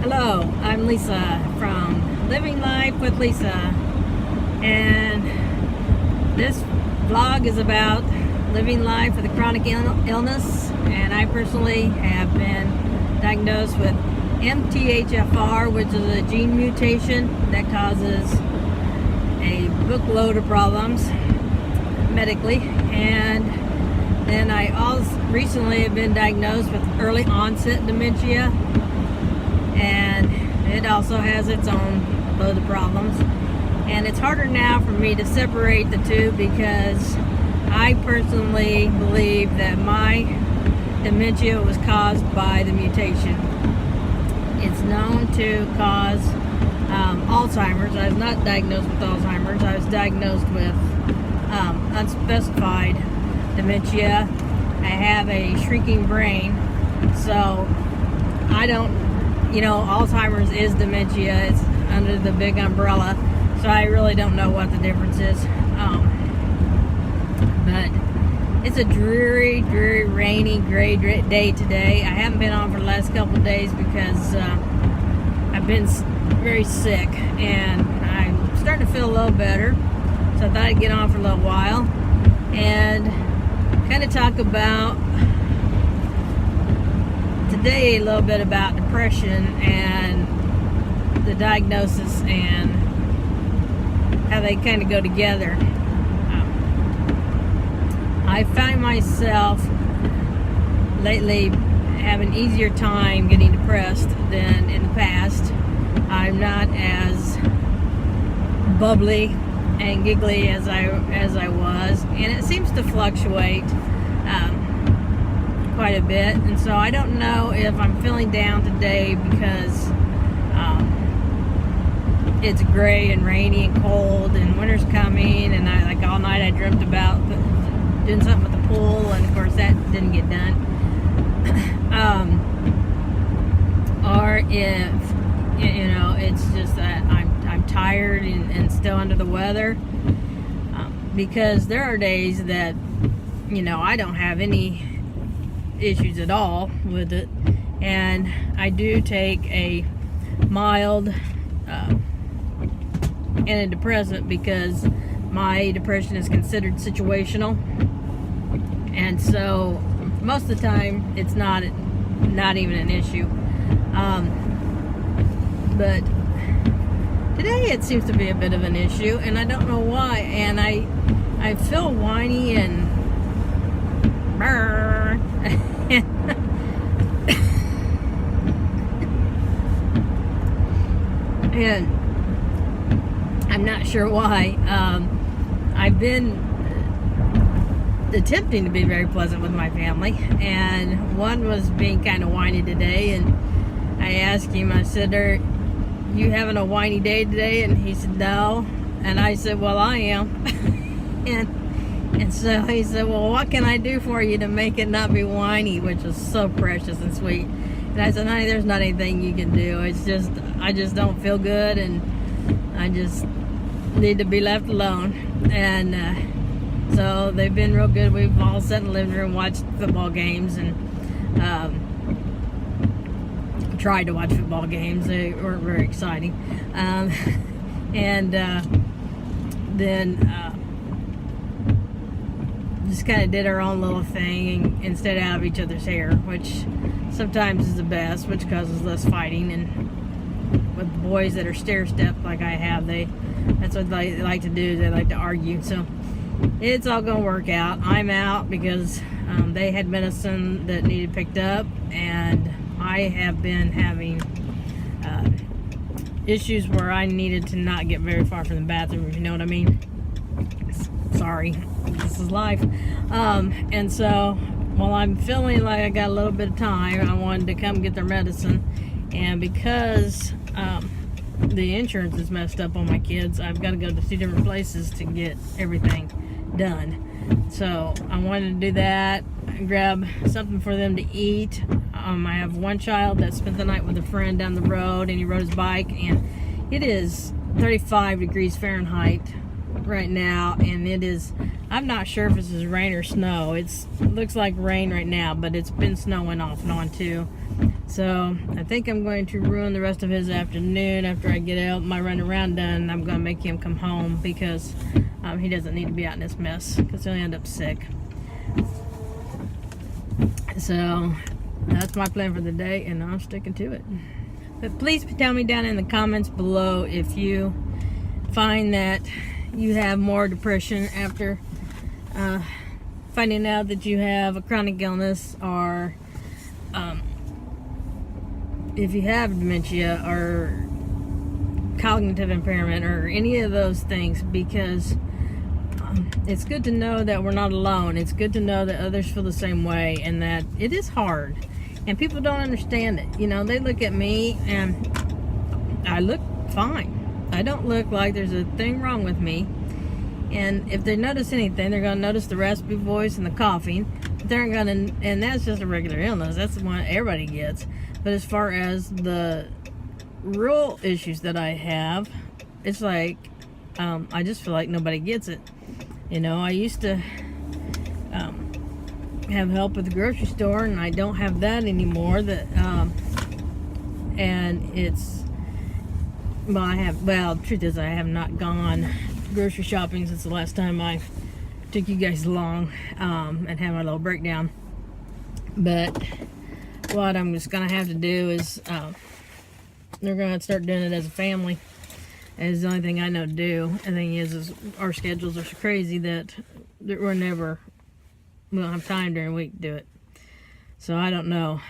Hello, I'm Lisa from Living Life with Lisa, and this vlog is about living life with a chronic illness. And I personally have been diagnosed with MTHFR, which is a gene mutation that causes a bookload of problems medically. And then I also recently have been diagnosed with early onset dementia, and it also has its own load of problems. And it's harder now for me to separate the two because I personally believe that my dementia was caused by the mutation. It's known to cause Alzheimer's. I was not diagnosed with Alzheimer's. I was diagnosed with unspecified dementia. I have a shrinking brain, so I don't, Alzheimer's is dementia. It's under the big umbrella, so I really don't know what the difference is. But it's a dreary, rainy, gray day today. I haven't been on for the last couple of days because I've been very sick, and I'm starting to feel a little better. So I thought I'd get on for a little while and kind of talk about today a little bit about depression and the diagnosis and how they kind of go together. I find myself lately having easier time getting depressed than in the past. I'm not as bubbly and giggly as I was, and it seems to fluctuate quite a bit. And so I don't know if I'm feeling down today because it's gray and rainy and cold and winter's coming, and all night I dreamt about doing something with the pool, and of course that didn't get done. Or if it's just that I'm tired and still under the weather, because there are days that I don't have any issues at all with it, and I do take a mild antidepressant because my depression is considered situational, and so most of the time it's not even an issue. But today it seems to be a bit of an issue, and I don't know why. And I feel whiny and and I'm not sure why. I've been attempting to be very pleasant with my family, and one was being kind of whiny today, and I asked him, I said, "Are you having a whiny day today?" And he said, "No." And I said, "Well, I am." and so he said, "Well, what can I do for you to make it not be whiny?" Which was so precious and sweet. And I said, "Honey, there's not anything you can do. It's just, I just don't feel good, and I just need to be left alone." And so they've been real good. We've all sat in the living room, watched football games, and tried to watch football games. They weren't very exciting. And then just kind of did our own little thing and stayed out of each other's hair, which sometimes is the best, which causes less fighting. And with boys that are stair-stepped like I have, that's what they like to do. They like to argue. So it's all gonna work out. I'm out because they had medicine that needed picked up, and I have been having issues where I needed to not get very far from the bathroom, if you know what I mean. Sorry, this is life. And so while I'm feeling like I got a little bit of time, I wanted to come get their medicine. And because the insurance is messed up on my kids, I've got to go to 2 different places to get everything done. So I wanted to do that, grab something for them to eat. I have one child that spent the night with a friend down the road, and he rode his bike, and it is 35 degrees Fahrenheit right now, and it is, I'm not sure if this is rain or snow. It looks like rain right now, but it's been snowing off and on too. So I think I'm going to ruin the rest of his afternoon after I get out my run around done. I'm going to make him come home because he doesn't need to be out in this mess because he'll end up sick. So that's my plan for the day, and I'm sticking to it. But please tell me down in the comments below if you find that you have more depression after finding out that you have a chronic illness, or if you have dementia or cognitive impairment or any of those things, because it's good to know that we're not alone. It's good to know that others feel the same way, and that it is hard and people don't understand it. You know, they look at me and I look fine. I don't look like there's a thing wrong with me. And if they notice anything, they're going to notice the raspy voice and the coughing. They're going to, and that's just a regular illness. That's the one everybody gets. But as far as the real issues that I have, it's like I just feel like nobody gets it. You know, I used to have help at the grocery store, and I don't have that anymore. And it's, the truth is I have not gone grocery shopping since the last time I took you guys along and had my little breakdown. But what I'm just gonna have to do is we're gonna start doing it as a family. It's the only thing I know to do. The thing is our schedules are so crazy that we don't have time during the week to do it. So I don't know,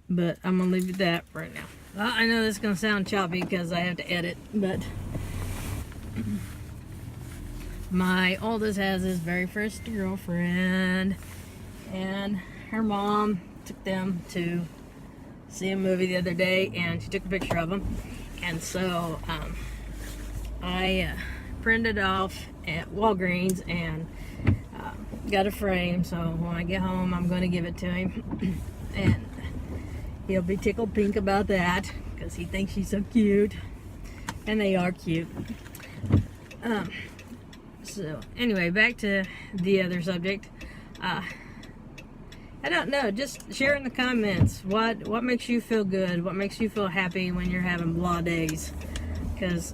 but I'm gonna leave it at that right now. Well, I know this is gonna sound choppy because I have to edit, but my oldest has his very first girlfriend, and her mom took them to see a movie the other day, and she took a picture of them. And so I printed off at Walgreens and got a frame, so when I get home I'm going to give it to him. And he'll be tickled pink about that because he thinks she's so cute, and they are cute. So anyway, back to the other subject. I don't know, just share in the comments what makes you feel good, what makes you feel happy when you're having blah days, because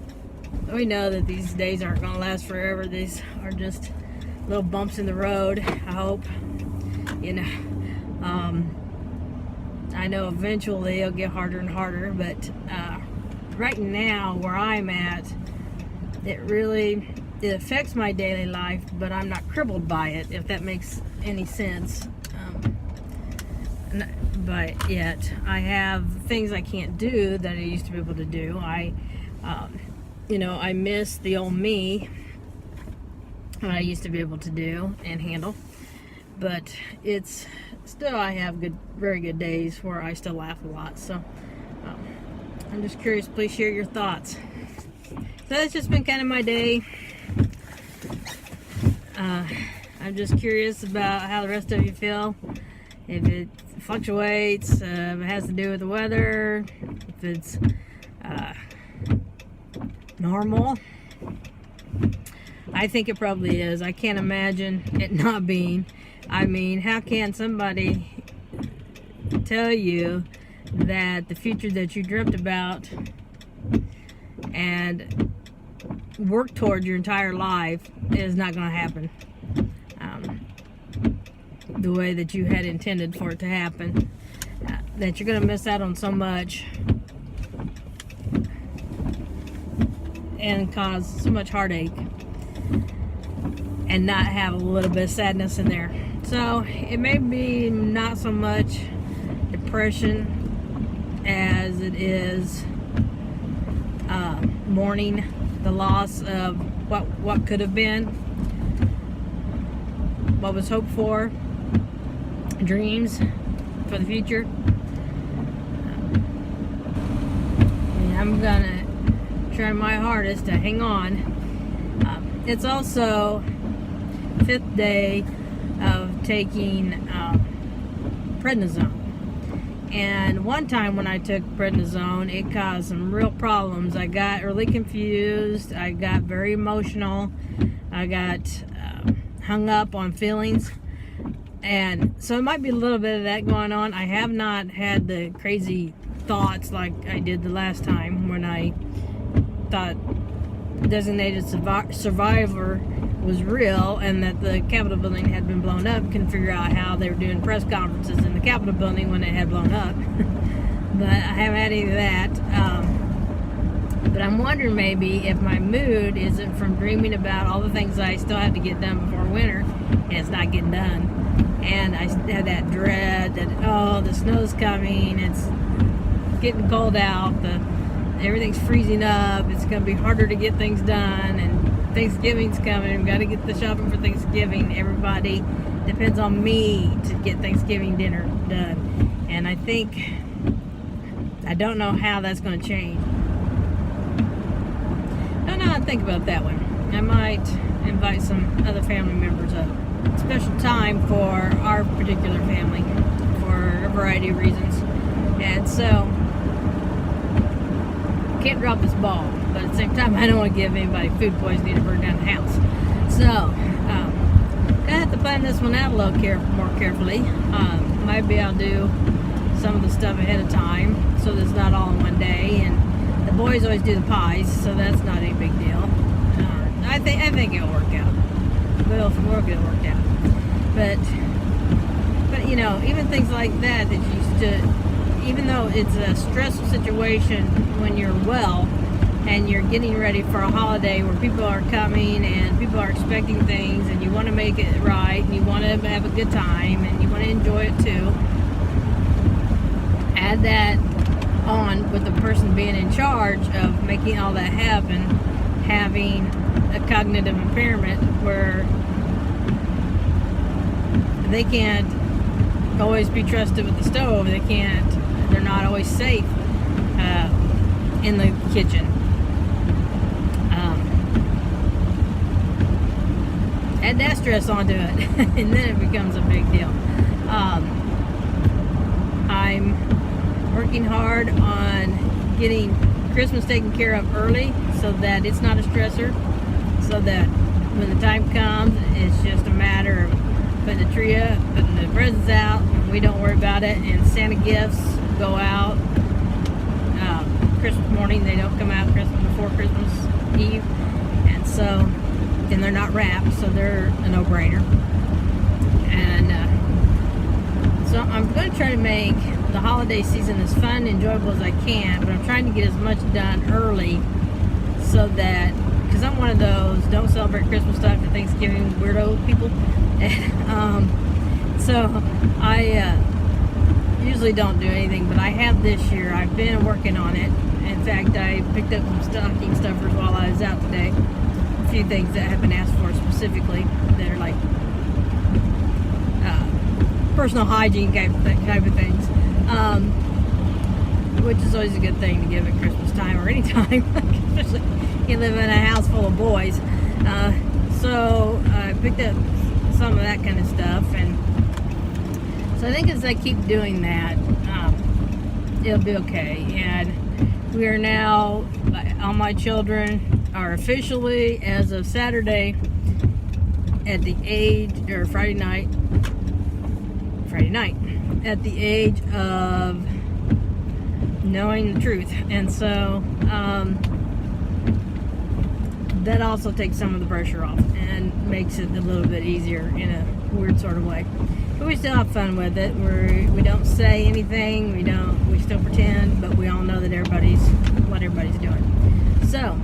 we know that these days aren't going to last forever. These are just little bumps in the road, I hope. You know, I know eventually it'll get harder and harder, but right now where I'm at, it affects my daily life, but I'm not crippled by it, if that makes any sense. But yet I have things I can't do that I used to be able to do. You know, I miss the old me that I used to be able to do and handle. But it's still, I have very good days where I still laugh a lot. So I'm just curious. Please share your thoughts. So that's just been kind of my day. I'm just curious about how the rest of you feel. If it fluctuates, if it has to do with the weather, if it's normal. I think it probably is. I can't imagine it not being. I mean, how can somebody tell you that the future that you dreamt about and work toward your entire life is not going to happen the way that you had intended for it to happen, that you're going to miss out on so much and cause so much heartache and not have a little bit of sadness in there. So it may be not so much depression as it is mourning the loss of what could have been, what was hoped for, dreams for the future. And I'm gonna try my hardest to hang on. It's also 5th day of taking prednisone. And one time when I took prednisone, it caused some real problems. I got really confused. I got very emotional. I got hung up on feelings. And so it might be a little bit of that going on. I have not had the crazy thoughts like I did the last time when I thought designated survivor was real and that the Capitol building had been blown up. Couldn't figure out how they were doing press conferences in the Capitol building when it had blown up. But I haven't had any of that. But I'm wondering maybe if my mood isn't from dreaming about all the things I still have to get done before winter and it's not getting done. And I had that dread that, oh, the snow's coming, it's getting cold out, everything's freezing up, it's going to be harder to get things done, and Thanksgiving's coming, we've got to get the shopping for Thanksgiving. Everybody depends on me to get Thanksgiving dinner done. And I don't know how that's going to change. I don't know how to think about that one. I might invite some other family members up. Special time for our particular family for a variety of reasons. And so, can't drop this ball, but at the same time, I don't want to give anybody food poisoning or burn down the house. So, I have to plan this one out a little more carefully. Maybe I'll do some of the stuff ahead of time so that it's not all in one day. And the boys always do the pies, so that's not a big deal. I think it'll work out. We'll get it worked out. But you know, even things like that used to, even though it's a stressful situation when you're well and you're getting ready for a holiday where people are coming and people are expecting things and you want to make it right and you want to have a good time and you want to enjoy it too, add that on with the person being in charge of making all that happen, having a cognitive impairment where they can't always be trusted with the stove. They're not always safe in the kitchen. Add that stress onto it, and then it becomes a big deal. I'm working hard on getting Christmas taken care of early so that it's not a stressor, so that when the time comes, it's just a matter of putting the tree up, putting the presents out, and we don't worry about it. And Santa gifts go out Christmas morning. They don't come out before Christmas Eve, and so then they're not wrapped, so they're a no-brainer. And so I'm going to try to make the holiday season as fun and enjoyable as I can, but I'm trying to get as much done early so that, because I'm one of those don't celebrate Christmas stuff for Thanksgiving weirdo people. So I usually don't do anything, but I have this year. I've been working on it. In fact, I picked up some stocking stuffers while I was out today. A few things that have been asked for specifically that are like personal hygiene type of things, which is always a good thing to give at Christmas time or any time, especially you live in a house full of boys. So I picked up some of that kind of stuff, and so I think as I keep doing that, it'll be okay. And we are now, all my children are officially, as of Saturday, at the age, or Friday night, at the age of knowing the truth. And so that also takes some of the pressure off and makes it a little bit easier in a weird sort of way. But we still have fun with it. We don't say anything. We still pretend, but we all know that what everybody's doing. So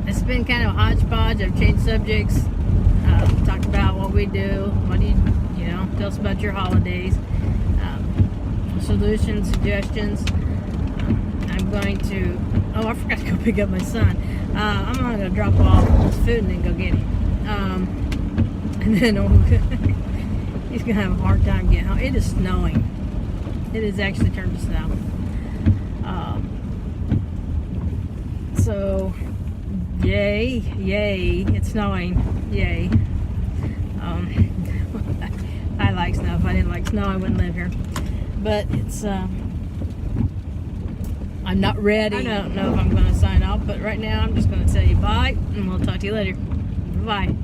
it's been kind of a hodgepodge. I've changed subjects, talked about what we do. What do you know? Tell us about your holidays. Solutions, suggestions. I'm going to. Oh, I forgot to go pick up my son. I'm going to drop off his food and then go get him. And then he's going to have a hard time getting home. It is snowing. It has actually turned to snow. So, yay, it's snowing. Yay. I like snow. If I didn't like snow, I wouldn't live here. But it's, I'm not ready. I don't know if I'm going to sign off, but right now I'm just going to tell you bye, and we'll talk to you later. Bye.